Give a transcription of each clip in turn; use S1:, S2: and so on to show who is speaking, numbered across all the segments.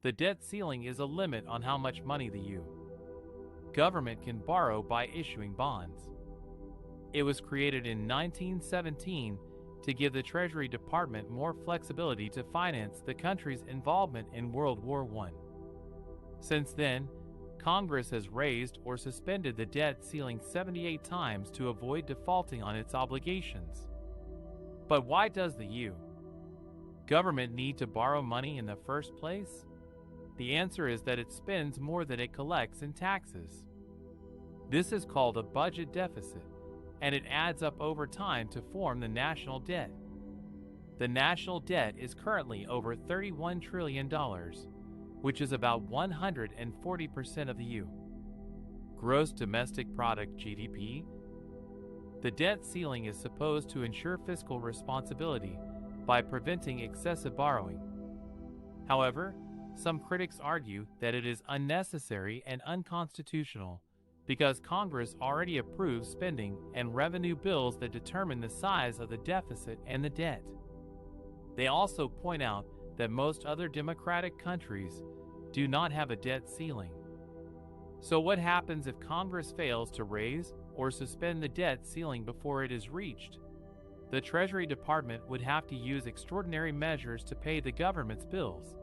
S1: The debt ceiling is a limit on how much money the U.S. government can borrow by issuing bonds. It was created in 1917 to give the Treasury Department more flexibility to finance the country's involvement in World War I. Since then, Congress has raised or suspended the debt ceiling 78 times to avoid defaulting on its obligations. But why does the U.S. government need to borrow money in the first place? The answer is that it spends more than it collects in taxes. This is called a budget deficit, and it adds up over time to form the national debt. The national debt is currently over $31 trillion, which is about 140% of the U.S. gross domestic product (GDP). The debt ceiling is supposed to ensure fiscal responsibility by preventing excessive borrowing. However, some critics argue that it is unnecessary and unconstitutional because Congress already approves spending and revenue bills that determine the size of the deficit and the debt. They also point out that most other democratic countries do not have a debt ceiling. So what happens if Congress fails to raise or suspend the debt ceiling before it is reached? The Treasury Department would have to use extraordinary measures to pay the government's bills,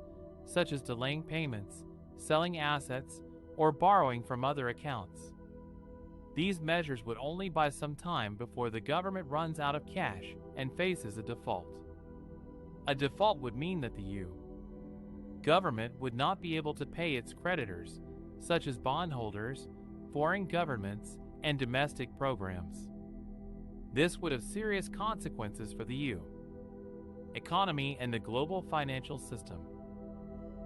S1: such as delaying payments, selling assets, or borrowing from other accounts. These measures would only buy some time before the government runs out of cash and faces a default. A default would mean that the U.S. government would not be able to pay its creditors, such as bondholders, foreign governments, and domestic programs. This would have serious consequences for the U.S. economy and the global financial system.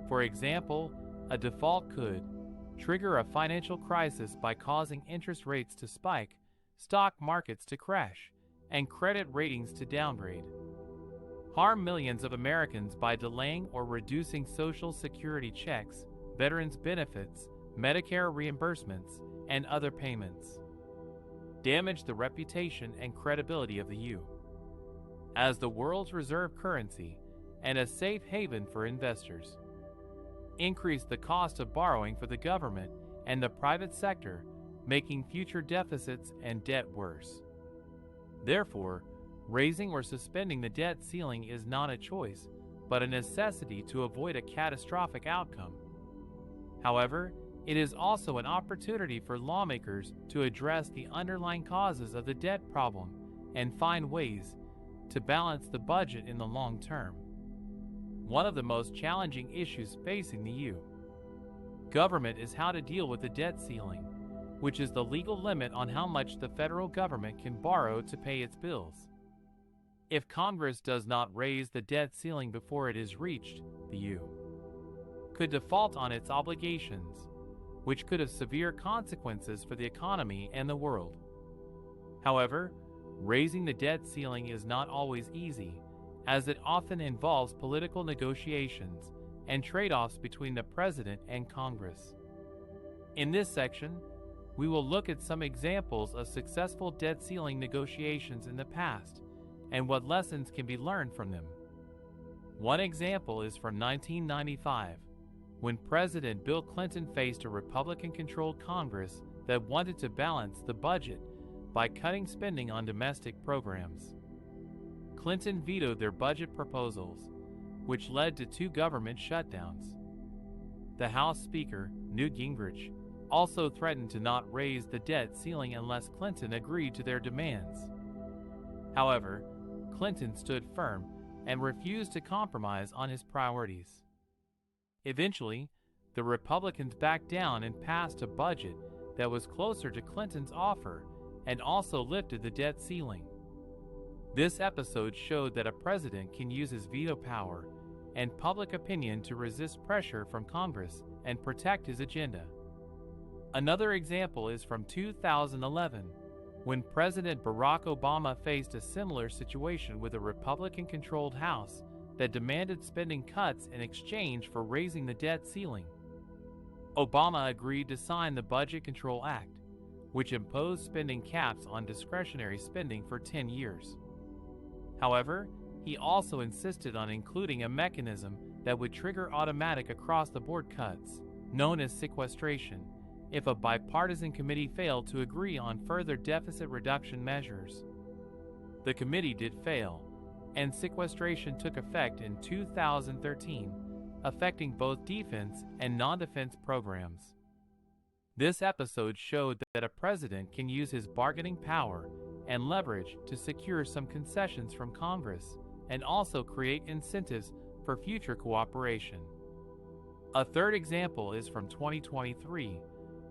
S1: For example, a default could trigger a financial crisis by causing interest rates to spike, stock markets to crash, and credit ratings to downgrade. Harm millions of Americans by delaying or reducing Social Security checks, veterans benefits, Medicare reimbursements, and other payments. Damage the reputation and credibility of the U.S. as the world's reserve currency and a safe haven for investors. Increase the cost of borrowing for the government and the private sector, making future deficits and debt worse. Therefore, raising or suspending the debt ceiling is not a choice, but a necessity to avoid a catastrophic outcome. However, it is also an opportunity for lawmakers to address the underlying causes of the debt problem and find ways to balance the budget in the long term. One of the most challenging issues facing the U.S. government is how to deal with the debt ceiling, which is the legal limit on how much the federal government can borrow to pay its bills. If Congress does not raise the debt ceiling before it is reached, the U.S. could default on its obligations, which could have severe consequences for the economy and the world. However, raising the debt ceiling is not always easy, as it often involves political negotiations and trade-offs between the President and Congress. In this section, we will look at some examples of successful debt ceiling negotiations in the past and what lessons can be learned from them. One example is from 1995, when President Bill Clinton faced a Republican-controlled Congress that wanted to balance the budget by cutting spending on domestic programs. Clinton vetoed their budget proposals, which led to 2 government shutdowns. The House Speaker, Newt Gingrich, also threatened to not raise the debt ceiling unless Clinton agreed to their demands. However, Clinton stood firm and refused to compromise on his priorities. Eventually, the Republicans backed down and passed a budget that was closer to Clinton's offer and also lifted the debt ceiling. This episode showed that a president can use his veto power and public opinion to resist pressure from Congress and protect his agenda. Another example is from 2011, when President Barack Obama faced a similar situation with a Republican-controlled House that demanded spending cuts in exchange for raising the debt ceiling. Obama agreed to sign the Budget Control Act, which imposed spending caps on discretionary spending for 10 years. However, he also insisted on including a mechanism that would trigger automatic across-the-board cuts, known as sequestration, if a bipartisan committee failed to agree on further deficit reduction measures. The committee did fail, and sequestration took effect in 2013, affecting both defense and non-defense programs. This episode showed that a president can use his bargaining power and leverage to secure some concessions from Congress and also create incentives for future cooperation. A third example is from 2023,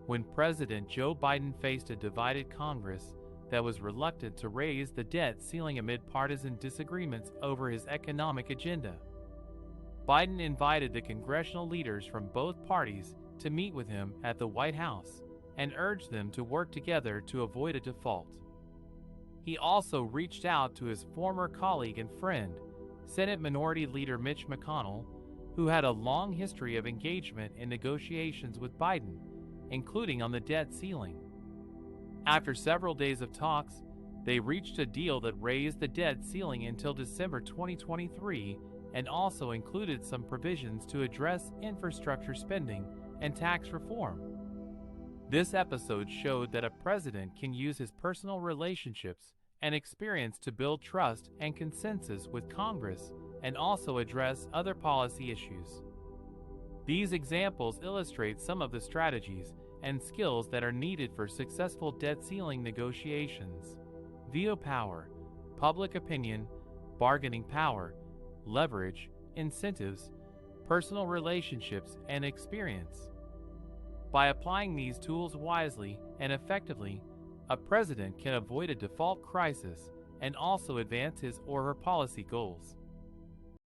S1: when President Joe Biden faced a divided Congress that was reluctant to raise the debt ceiling amid partisan disagreements over his economic agenda. Biden invited the congressional leaders from both parties to meet with him at the White House and urged them to work together to avoid a default. He also reached out to his former colleague and friend, Senate Minority Leader Mitch McConnell, who had a long history of engagement in negotiations with Biden, including on the debt ceiling. After several days of talks, they reached a deal that raised the debt ceiling until December 2023 and also included some provisions to address infrastructure spending and tax reform. This episode showed that a president can use his personal relationships and experience to build trust and consensus with Congress and also address other policy issues. These examples illustrate some of the strategies and skills that are needed for successful debt ceiling negotiations: veto power, public opinion, bargaining power, leverage, incentives, personal relationships, and experience. By applying these tools wisely and effectively, a president can avoid a default crisis and also advance his or her policy goals.